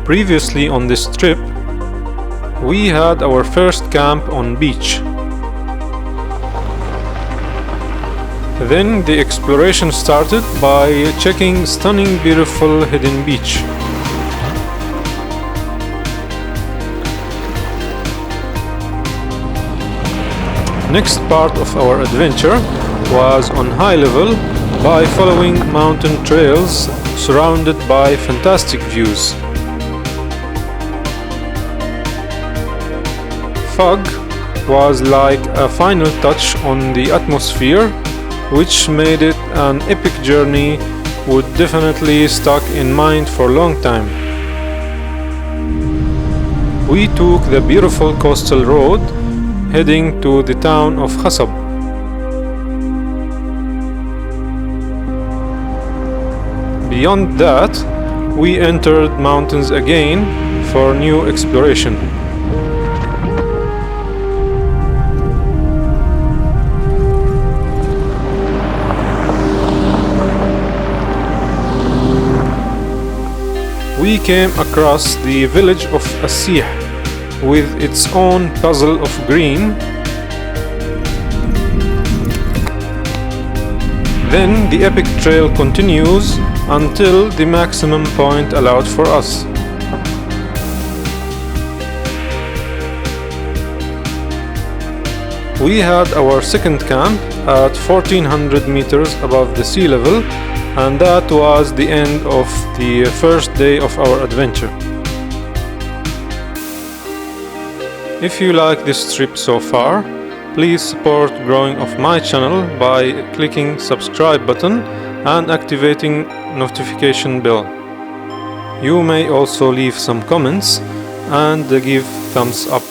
Previously on this trip, we had our first camp on beach. Then the exploration started by checking stunning, beautiful hidden beach. Next part of our adventure was on high level by following mountain trails surrounded by fantastic views. Fog was like a final touch on the atmosphere, which made it an epic journey would definitely stuck in mind for a long time. We took the beautiful coastal road heading to the town of Khasab. Beyond that, we entered mountains again for new exploration. We came across the village of Asih with its own puzzle of green. Then the epic trail continues until the maximum point allowed for us. We had our second camp at 1400 meters above the sea level, and that was the end of the first day of our adventure. If you like this trip so far, please support growing of my channel by clicking subscribe button and activating notification bell. You may also leave some comments and give thumbs up.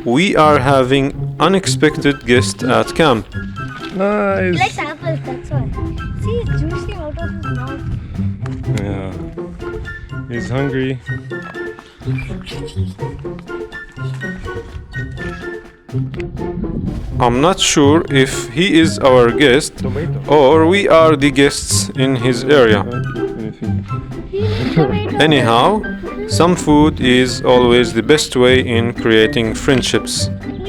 We are having unexpected guests at camp. Nice. He likes apples, that's why. See, it's juicy out of his mouth. Yeah. He's hungry. I'm not sure if he is our guest or we are the guests in his area. Anyhow, some food is always the best way in creating friendships. That's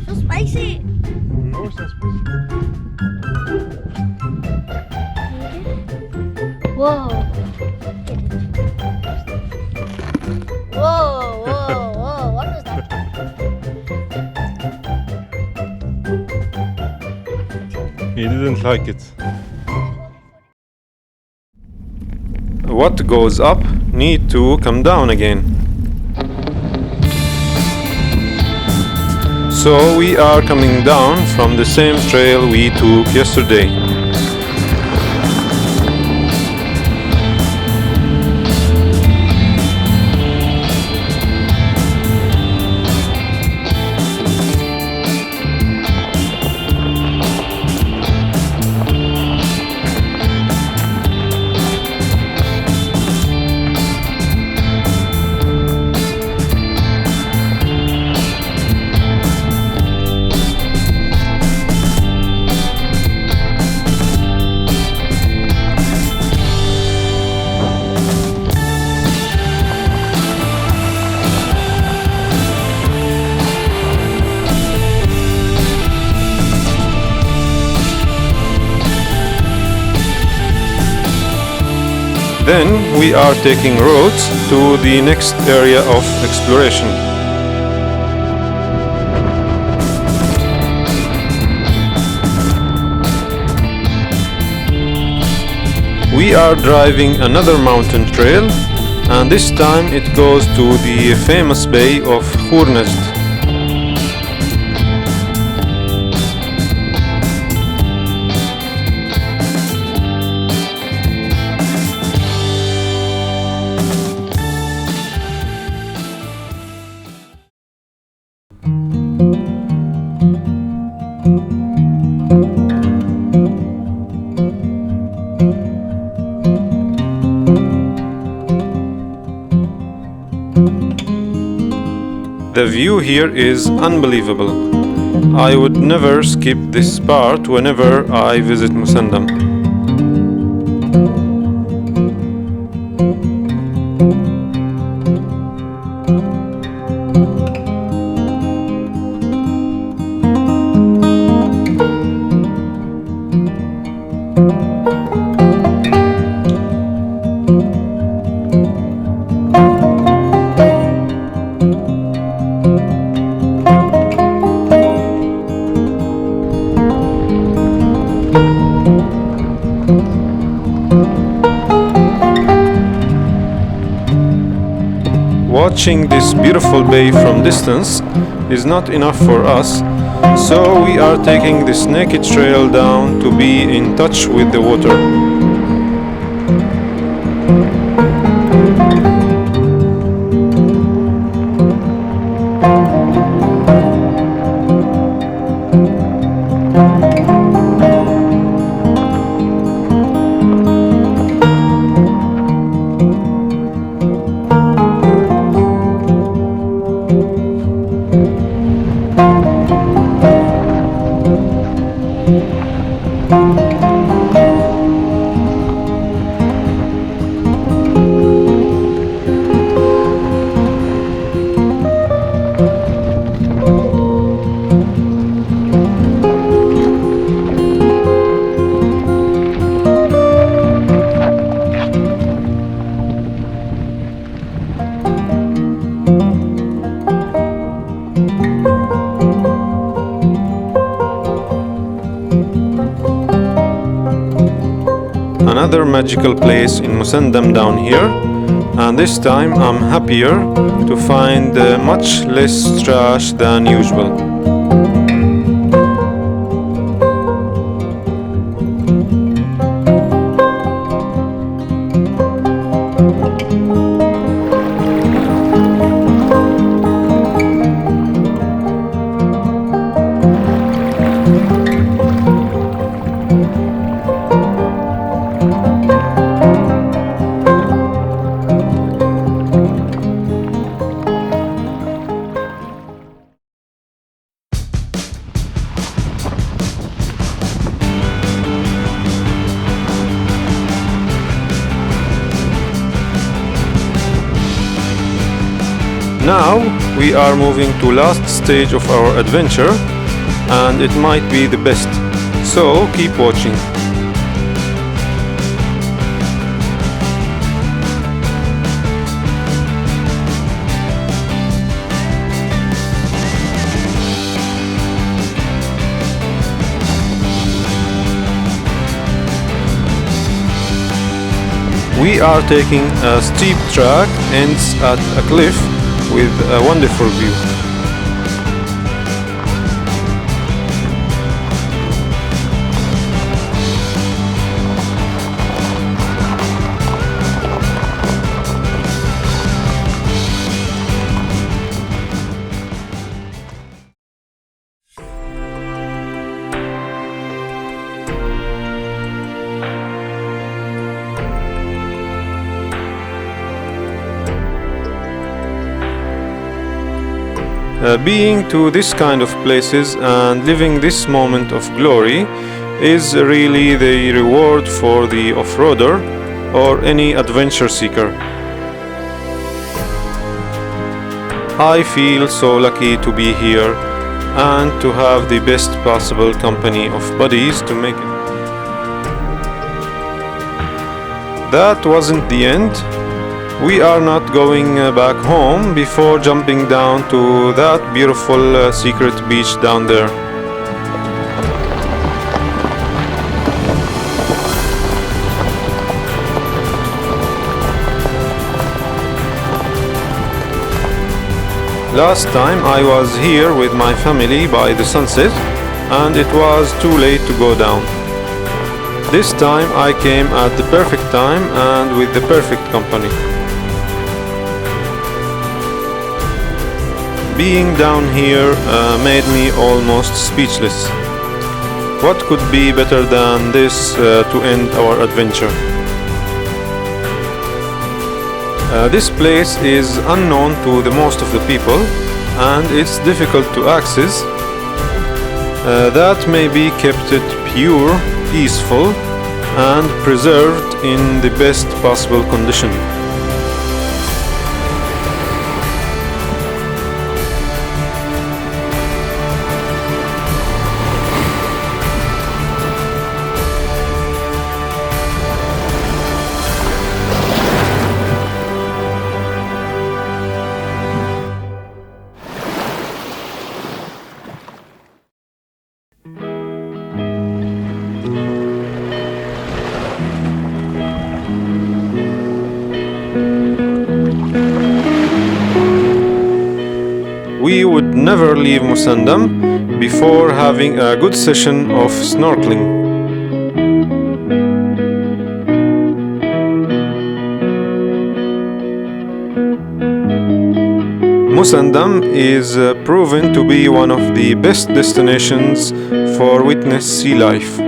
so spicy. Whoa. Whoa, whoa, whoa. What was that? He didn't like it. What goes up need to come down again. So we are coming down from the same trail we took yesterday. Then we are taking roads to the next area of exploration. We are driving another mountain trail and this time it goes to the famous bay of Khournejd. The view here is unbelievable. I would never skip this part whenever I visit Musandam. Watching this beautiful bay from distance is not enough for us, so we are taking this naked trail down to be in touch with the water. Another magical place in Musandam down here, and this time I'm happier to find much less trash than usual. Now we are moving to last stage of our adventure, and it might be the best, so keep watching. We are taking a steep track ends at a cliff with a wonderful view. Being to this kind of places and living this moment of glory is really the reward for the off-roader or any adventure seeker. I feel so lucky to be here and to have the best possible company of buddies to make it. That wasn't the end. We are not going back home before jumping down to that beautiful secret beach down there. Last time I was here with my family by the sunset and it was too late to go down. This time I came at the perfect time and with the perfect company. Being down here made me almost speechless. What could be better than this to end our adventure? This place is unknown to the most of the people and it's difficult to access. That maybe kept it pure, peaceful and preserved in the best possible condition. We would never leave Musandam before having a good session of snorkeling. Musandam is proven to be one of the best destinations for witness sea life.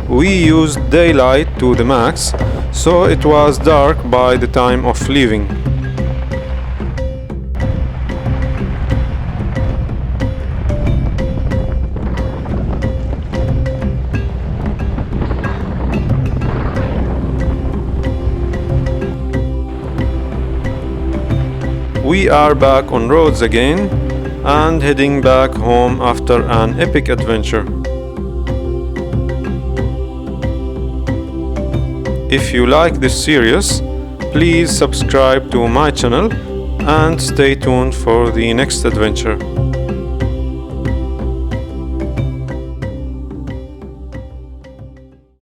We used daylight to the max, so it was dark by the time of leaving. We are back on roads again and heading back home after an epic adventure. If you like this series, please subscribe to my channel and stay tuned for the next adventure.